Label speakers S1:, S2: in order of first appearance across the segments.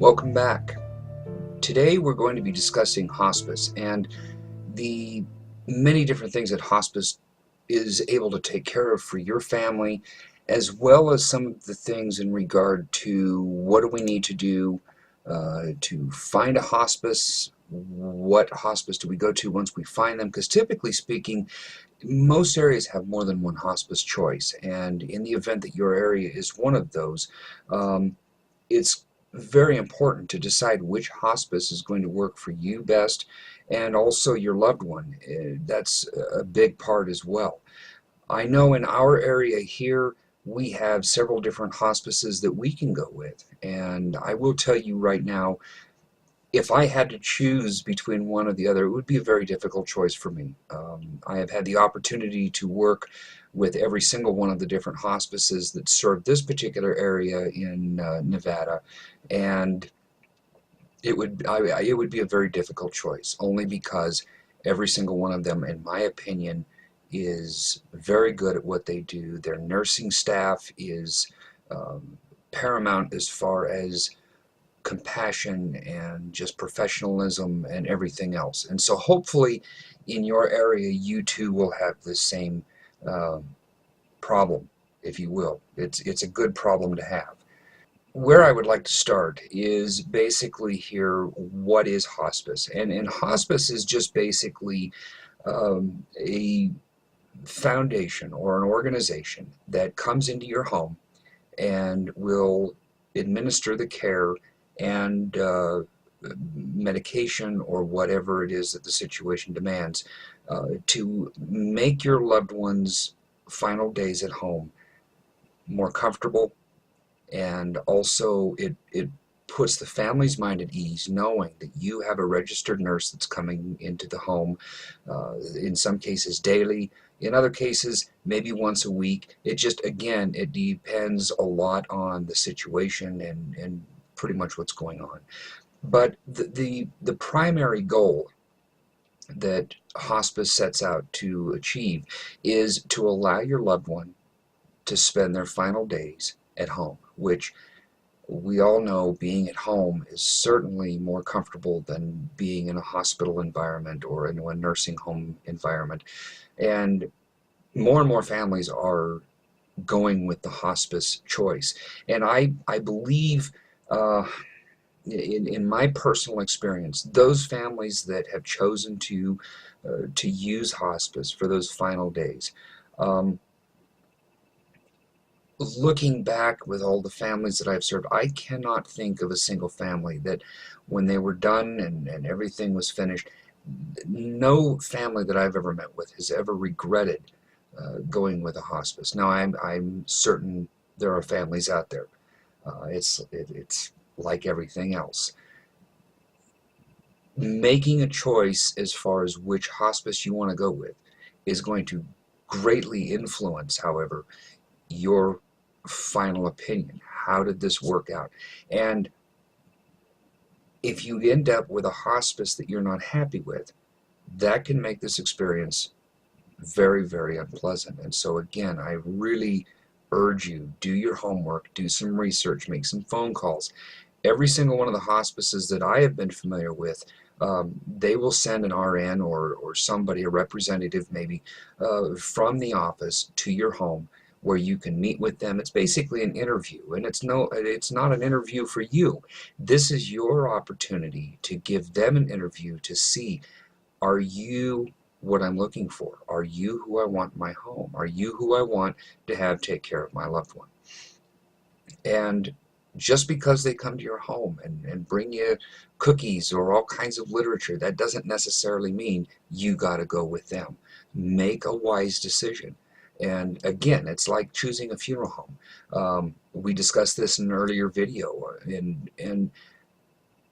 S1: Welcome back. Today we're going to be discussing hospice and the many different things that hospice is able to take care of for your family, as well as some of the things in regard to what do we need to do to find a hospice, what hospice do we go to once we find them, because typically speaking, most areas have more than one hospice choice, and in the event that your area is one of those, it's very important to decide which hospice is going to work for you best and also your loved one. That's a big part as well. I know in our area here we have several different hospices that we can go with, and I will tell you right now, if I had to choose between one or the other, it would be a very difficult choice for me. I have had the opportunity to work with every single one of the different hospices that serve this particular area in Nevada, and it would be a very difficult choice, only because every single one of them, in my opinion, is very good at what they do. Their nursing staff is paramount as far as compassion and just professionalism and everything else. And so hopefully in your area you too will have the same um, problem, if you will. It's a good problem to have. Where I would like to start is basically here, what is hospice? And hospice is just basically a foundation or an organization that comes into your home and will administer the care and medication or whatever it is that the situation demands to make your loved one's final days at home more comfortable, and also it puts the family's mind at ease knowing that you have a registered nurse that's coming into the home, in some cases daily, in other cases maybe once a week. It just, again, it depends a lot on the situation and pretty much what's going on. But the primary goal that hospice sets out to achieve is to allow your loved one to spend their final days at home, which we all know being at home is certainly more comfortable than being in a hospital environment or in a nursing home environment. And more families are going with the hospice choice. And I believe, in my personal experience, those families that have chosen to use hospice for those final days, um, looking back with all the families that I've served, I cannot think of a single family that when they were done and everything was finished, no family that I've ever met with has ever regretted going with a hospice. Now, I'm certain there are families out there. It's like everything else. Making a choice as far as which hospice you want to go with is going to greatly influence, however, your final opinion. How did this work out? And if you end up with a hospice that you're not happy with, that can make this experience very unpleasant. And so again, I really urge you, do your homework, do some research, make some phone calls. Every single one of the hospices that I have been familiar with, they will send an RN or somebody, a representative maybe, from the office to your home, where you can meet with them. It's basically an interview, and it's not an interview for you. This is your opportunity to give them an interview to see, are you what I'm looking for? Are you who I want in my home? Are you who I want to have take care of my loved one? And just because they come to your home and bring you cookies or all kinds of literature, that doesn't necessarily mean you got to go with them. Make a wise decision. And again, it's like choosing a funeral home. We discussed this in an earlier video, and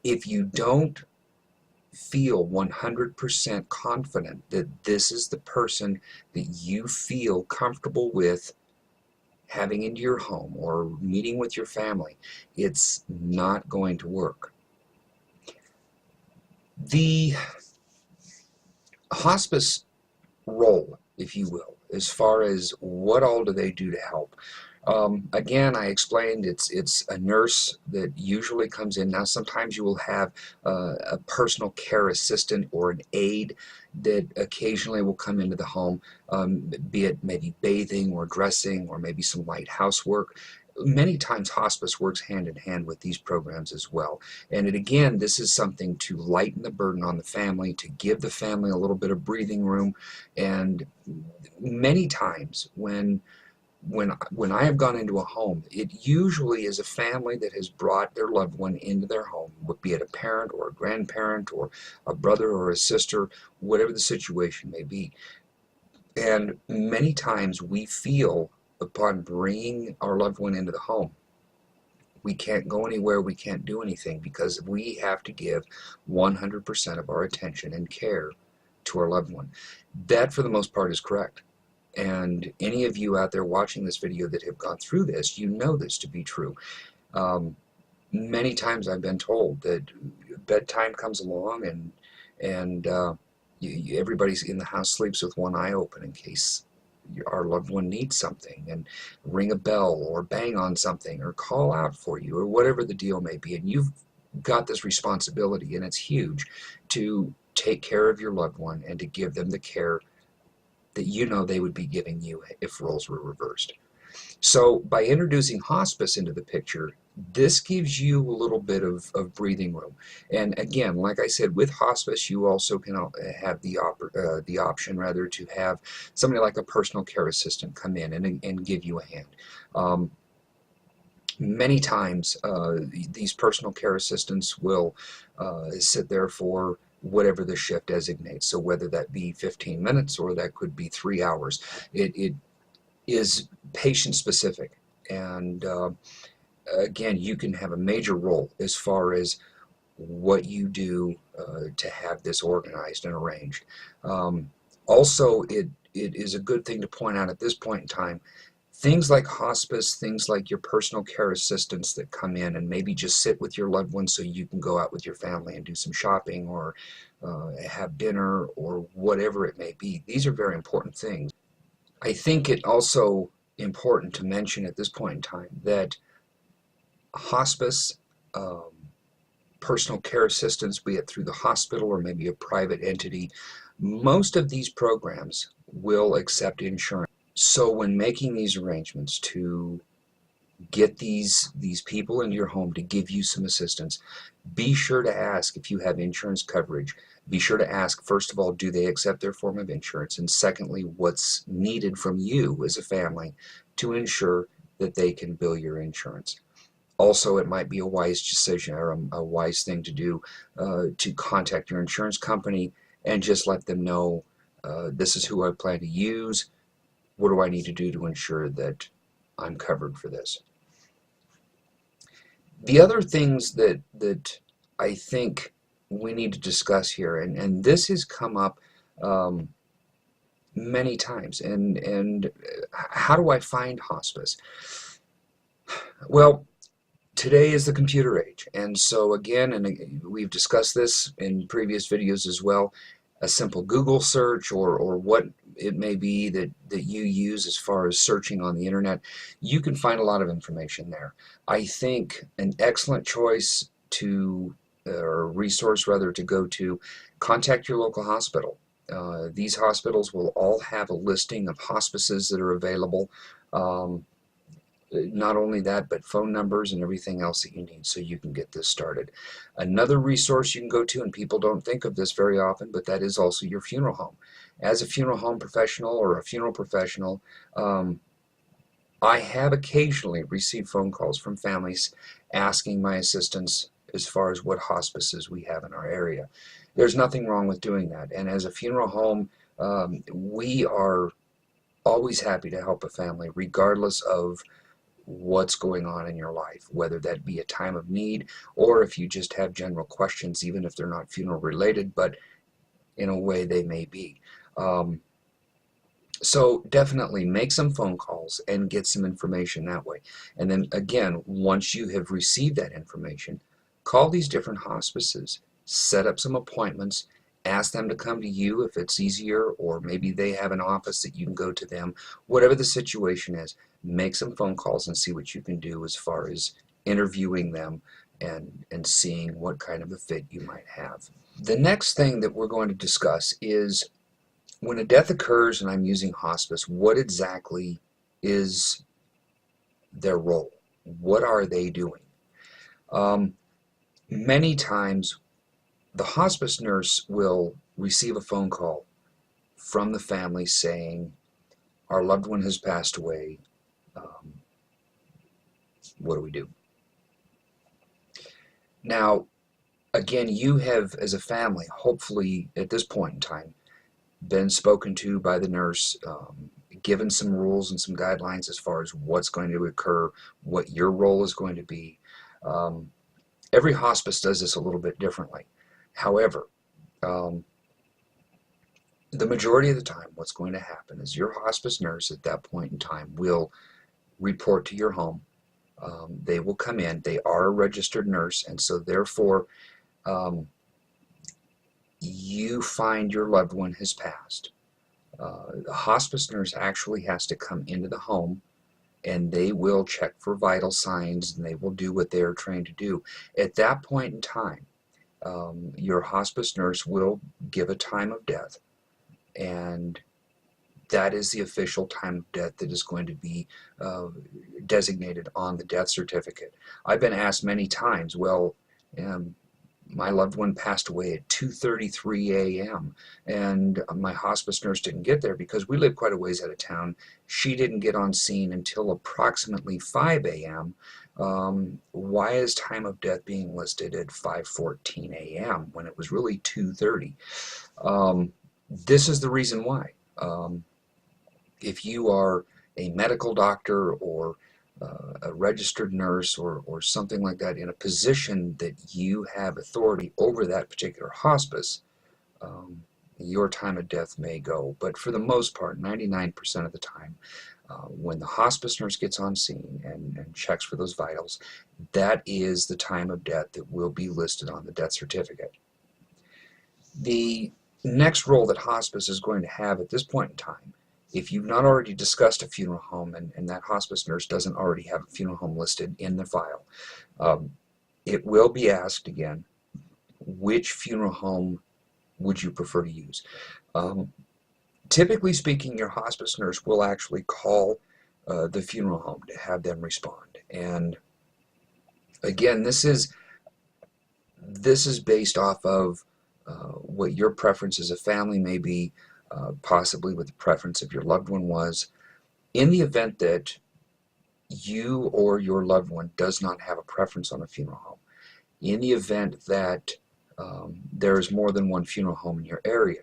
S1: if you don't feel 100% confident that this is the person that you feel comfortable with having into your home or meeting with your family, it's not going to work. The hospice role, if you will, as far as what all do they do to help, Again, I explained it's a nurse that usually comes in. Now, sometimes you will have a personal care assistant or an aide that occasionally will come into the home, be it maybe bathing or dressing or maybe some light housework. Many times hospice works hand in hand with these programs as well. And again, this is something to lighten the burden on the family, to give the family a little bit of breathing room. And many times when I have gone into a home, it usually is a family that has brought their loved one into their home, be it a parent or a grandparent or a brother or a sister, whatever the situation may be. And many times we feel upon bringing our loved one into the home, we can't go anywhere, we can't do anything because we have to give 100% of our attention and care to our loved one. That, for the most part, is correct. And any of you out there watching this video that have gone through this, you know this to be true. Many times I've been told that bedtime comes along and everybody's in the house sleeps with one eye open in case our loved one needs something, and ring a bell or bang on something or call out for you or whatever the deal may be. And you've got this responsibility, and it's huge, to take care of your loved one and to give them the care that you know they would be giving you if roles were reversed. So by introducing hospice into the picture, this gives you a little bit of breathing room. And again, like I said, with hospice, you also can have the option rather to have somebody like a personal care assistant come in and give you a hand. Many times, these personal care assistants will sit there for whatever the shift designates. So whether that be 15 minutes or that could be 3 hours, it is patient specific. And again, you can have a major role as far as what you do to have this organized and arranged. Also, it is a good thing to point out at this point in time, things like hospice, things like your personal care assistants that come in and maybe just sit with your loved one so you can go out with your family and do some shopping or have dinner or whatever it may be. These are very important things. I think it also important to mention at this point in time that hospice, personal care assistance, be it through the hospital or maybe a private entity, most of these programs will accept insurance. So when making these arrangements to get these people into your home to give you some assistance, be sure to ask if you have insurance coverage. Be sure to ask, first of all, do they accept their form of insurance? And secondly, what's needed from you as a family to ensure that they can bill your insurance. Also, it might be a wise decision or a wise thing to do to contact your insurance company and just let them know, this is who I plan to use. What do I need to do to ensure that I'm covered for this? The other things that I think we need to discuss here, and this has come up many times, and how do I find hospice? Well, today is the computer age, and so again, and we've discussed this in previous videos as well, a simple Google search or what it may be that you use as far as searching on the internet, you can find a lot of information there. I think an excellent choice to, or resource rather, to go to, contact your local hospital. These hospitals will all have a listing of hospices that are available. Not only that, but phone numbers and everything else that you need so you can get this started. Another resource you can go to, and people don't think of this very often, but that is also your funeral home. As a funeral home professional or a funeral professional, I have occasionally received phone calls from families asking my assistance as far as what hospices we have in our area. There's nothing wrong with doing that. And as a funeral home, we are always happy to help a family regardless of what's going on in your life, whether that be a time of need or if you just have general questions, even if they're not funeral related, but in a way they may be. So definitely make some phone calls and get some information that way. And then again, once you have received that information, call these different hospices, set up some appointments, Ask them to come to you if it's easier, or maybe they have an office that you can go to them. Whatever the situation is, make some phone calls and see what you can do as far as interviewing them and seeing what kind of a fit you might have. The next thing that we're going to discuss is when a death occurs and I'm using hospice, what exactly is their role? What are they doing? Many times the hospice nurse will receive a phone call from the family saying, our loved one has passed away. What do we do? Now, again, you have, as a family, hopefully at this point in time, been spoken to by the nurse, given some rules and some guidelines as far as what's going to occur, what your role is going to be. Every hospice does this a little bit differently. However, the majority of the time, what's going to happen is your hospice nurse at that point in time will report to your home. They will come in. They are a registered nurse, and so therefore you find your loved one has passed. The hospice nurse actually has to come into the home, and they will check for vital signs, and they will do what they are trained to do. At that point in time, your hospice nurse will give a time of death, and that is the official time of death that is going to be designated on the death certificate. I've been asked many times, well, my loved one passed away at 2:33 a.m. and my hospice nurse didn't get there because we live quite a ways out of town. She didn't get on scene until approximately 5 a.m. Why is time of death being listed at 5:14 a.m. when it was really 2:30? This is the reason why. If you are a medical doctor or a registered nurse or something like that in a position that you have authority over that particular hospice, your time of death may go. But for the most part, 99% of the time, when the hospice nurse gets on scene and checks for those vitals, that is the time of death that will be listed on the death certificate. The next role that hospice is going to have at this point in time, if you've not already discussed a funeral home and that hospice nurse doesn't already have a funeral home listed in the file, it will be asked again, which funeral home would you prefer to use? Typically speaking, your hospice nurse will actually call the funeral home to have them respond. And again, this is based off of what your preference as a family may be, possibly what the preference of your loved one was. In the event that you or your loved one does not have a preference on a funeral home, in the event that there is more than one funeral home in your area,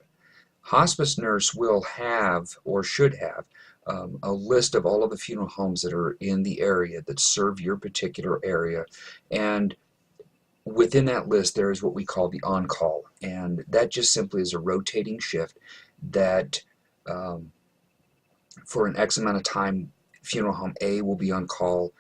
S1: hospice nurse will have or should have a list of all of the funeral homes that are in the area that serve your particular area, and within that list there is what we call the on-call, and that just simply is a rotating shift that for an X amount of time, funeral home A will be on call,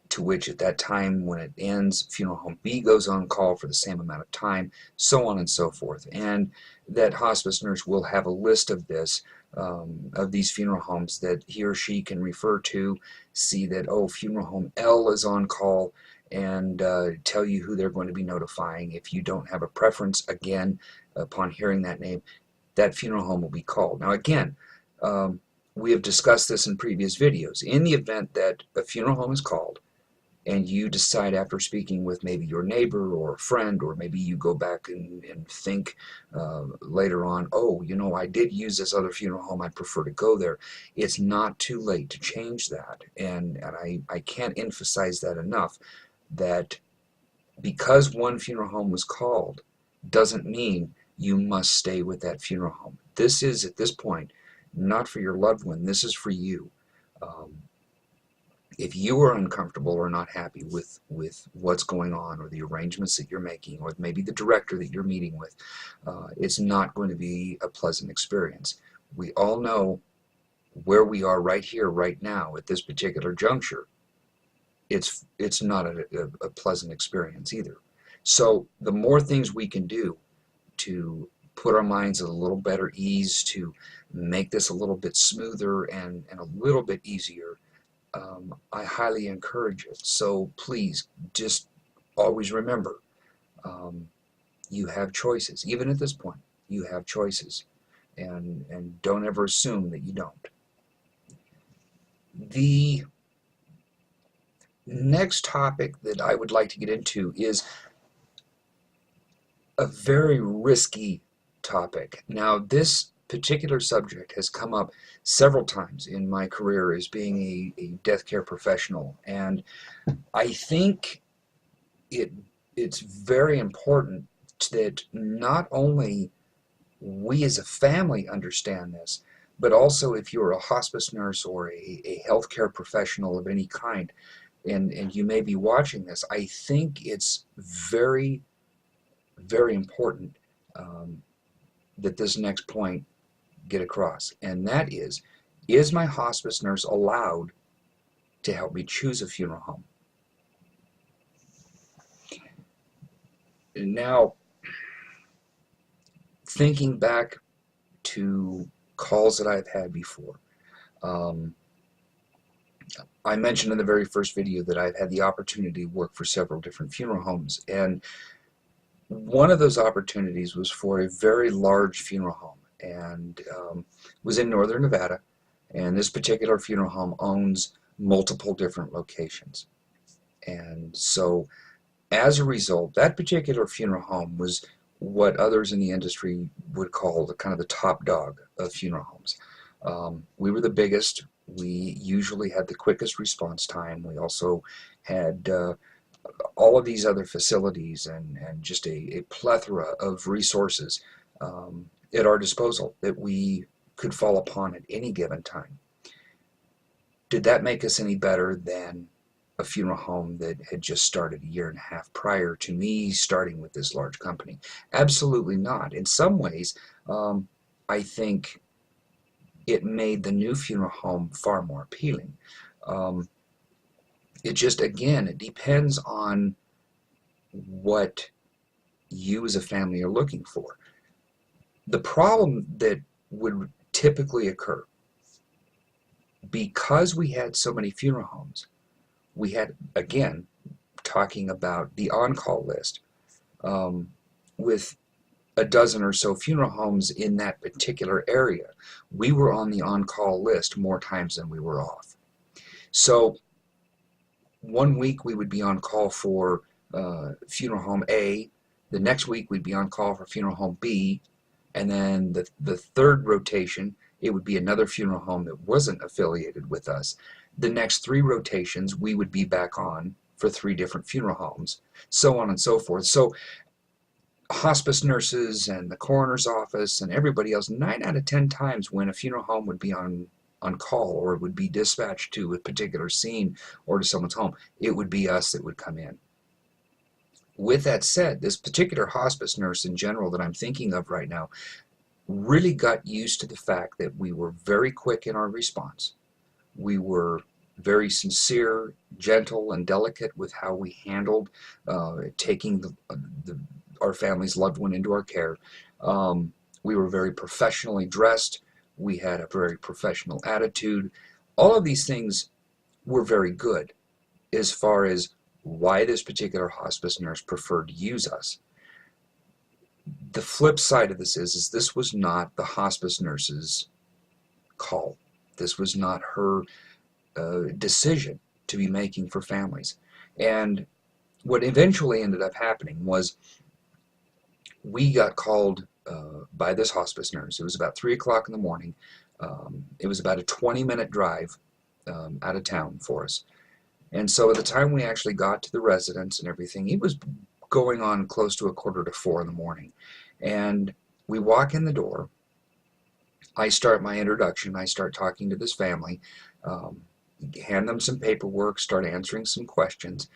S1: to which at that time when it ends, funeral home B goes on call for the same amount of time, so on and so forth. And that hospice nurse will have a list of this, of these funeral homes that he or she can refer to, see that, oh, funeral home L is on call, and tell you who they're going to be notifying. If you don't have a preference, again, upon hearing that name, that funeral home will be called. Now again, we have discussed this in previous videos. In the event that a funeral home is called and you decide after speaking with maybe your neighbor or a friend, or maybe you go back and think later on, oh, you know, I did use this other funeral home, I prefer to go there. It's not too late to change that. And I can't emphasize that enough, that because one funeral home was called doesn't mean you must stay with that funeral home. This is, at this point, not for your loved one. This is for you. If you are uncomfortable or not happy with what's going on, or the arrangements that you're making, or maybe the director that you're meeting with, it's not going to be a pleasant experience. We all know where we are right here, right now, at this particular juncture. It's not a pleasant experience either. So the more things we can do to put our minds at a little better ease, to make this a little bit smoother and a little bit easier, I highly encourage it. So please just always remember, you have choices. Even at this point, you have choices, and don't ever assume that you don't. The next topic that I would like to get into is a very risky topic. Now, this particular subject has come up several times in my career as being a death care professional, and I think it's very important that not only we as a family understand this, but also if you're a hospice nurse or a healthcare professional of any kind, and you may be watching this, I think it's very, very important that this next point get across, and that is my hospice nurse allowed to help me choose a funeral home? Now, thinking back to calls that I've had before, I mentioned in the very first video that I've had the opportunity to work for several different funeral homes, and one of those opportunities was for a very large funeral home, and was in northern Nevada, and this particular funeral home owns multiple different locations. And so as a result, that particular funeral home was what others in the industry would call the kind of the top dog of funeral homes. We were the biggest. We usually had the quickest response time. We also had all of these other facilities and just a plethora of resources at our disposal that we could fall upon at any given time. Did that make us any better than a funeral home that had just started a year and a half prior to me starting with this large company? Absolutely not. In some ways, I think it made the new funeral home far more appealing. It just, again, it depends on what you as a family are looking for. The problem that would typically occur, because we had so many funeral homes, we had, again, talking about the on-call list, with a dozen or so funeral homes in that particular area, we were on the on-call list more times than we were off. So one week we would be on call for funeral home A, the next week we'd be on call for funeral home B, and then the third rotation it would be another funeral home that wasn't affiliated with us. The next 3 rotations we would be back on for 3 different funeral homes, so on and so forth. So hospice nurses and the coroner's office and everybody else, 9 out of 10 times when a funeral home would be on call or would be dispatched to a particular scene or to someone's home, it would be us that would come in. With that said, this particular hospice nurse in general that I'm thinking of right now really got used to the fact that we were very quick in our response. We were very sincere, gentle, and delicate with how we handled taking our family's loved one into our care. We were very professionally dressed. We had a very professional attitude. All of these things were very good as far as why this particular hospice nurse preferred to use us. The flip side of this is this was not the hospice nurse's call. This was not her decision to be making for families. And what eventually ended up happening was we got called by this hospice nurse. It was about 3 o'clock in the morning. It was about a 20-minute drive out of town for us. And so at the time we actually got to the residence and everything, it was going on close to 3:45 in the morning. And we walk in the door. I start my introduction. I start talking to this family, hand them some paperwork, start answering some questions.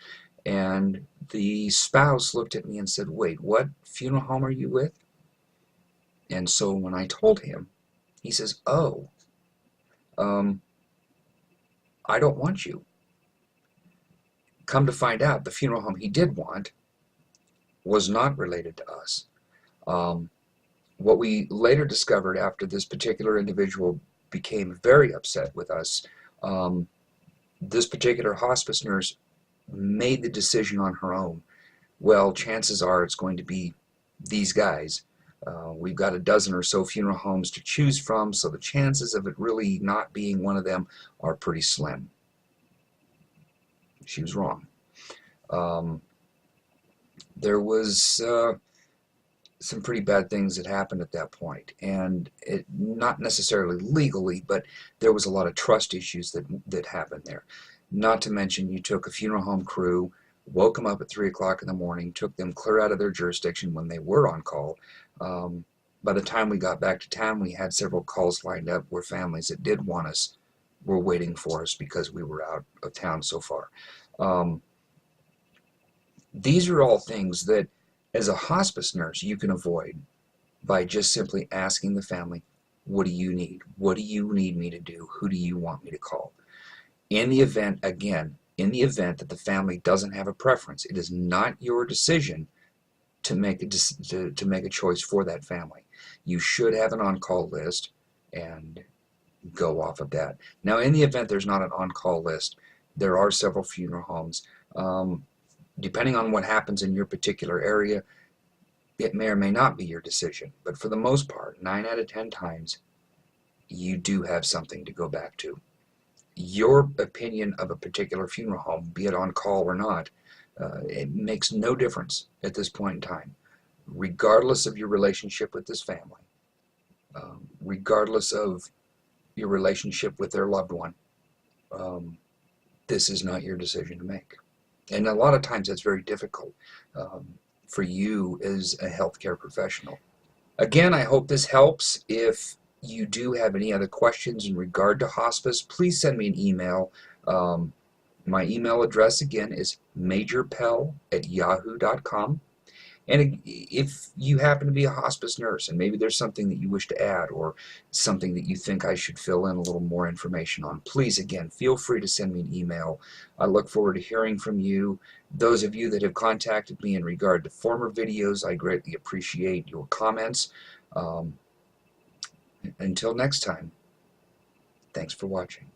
S1: And the spouse looked at me and said, "Wait, what funeral home are you with?" And so when I told him, he says, "Oh, I don't want you." Come to find out, the funeral home he did want was not related to us. What we later discovered after this particular individual became very upset with us, this particular hospice nurse made the decision on her own. Well, chances are it's going to be these guys. We've got a dozen or so funeral homes to choose from, so the chances of it really not being one of them are pretty slim. She was wrong. There was some pretty bad things that happened at that point, and it not necessarily legally, but there was a lot of trust issues that happened there. Not to mention, you took a funeral home crew, woke them up at 3 o'clock in the morning, took them clear out of their jurisdiction when they were on call. By the time we got back to town, we had several calls lined up where families that did want us were waiting for us because we were out of town so far. These are all things that, as a hospice nurse, you can avoid by just simply asking the family, what do you need? What do you need me to do? Who do you want me to call? In the event, again, in the event that the family doesn't have a preference, it is not your decision to make a choice for that family. You should have an on-call list and go off of that. Now, in the event there's not an on-call list, there are several funeral homes. Depending on what happens in your particular area, it may or may not be your decision. But for the most part, 9 out of 10 times, you do have something to go back to. Your opinion of a particular funeral home, be it on call or not, it makes no difference at this point in time. Regardless of your relationship with this family, regardless of your relationship with their loved one, this is not your decision to make. And a lot of times that's very difficult for you as a healthcare professional. Again, I hope this helps. If you do have any other questions in regard to hospice, please send me an email. My email address again is majorpell@yahoo.com. And if you happen to be a hospice nurse and maybe there's something that you wish to add or something that you think I should fill in a little more information on, please, again, feel free to send me an email. I look forward to hearing from you. Those of you that have contacted me in regard to former videos, I greatly appreciate your comments. Until next time, thanks for watching.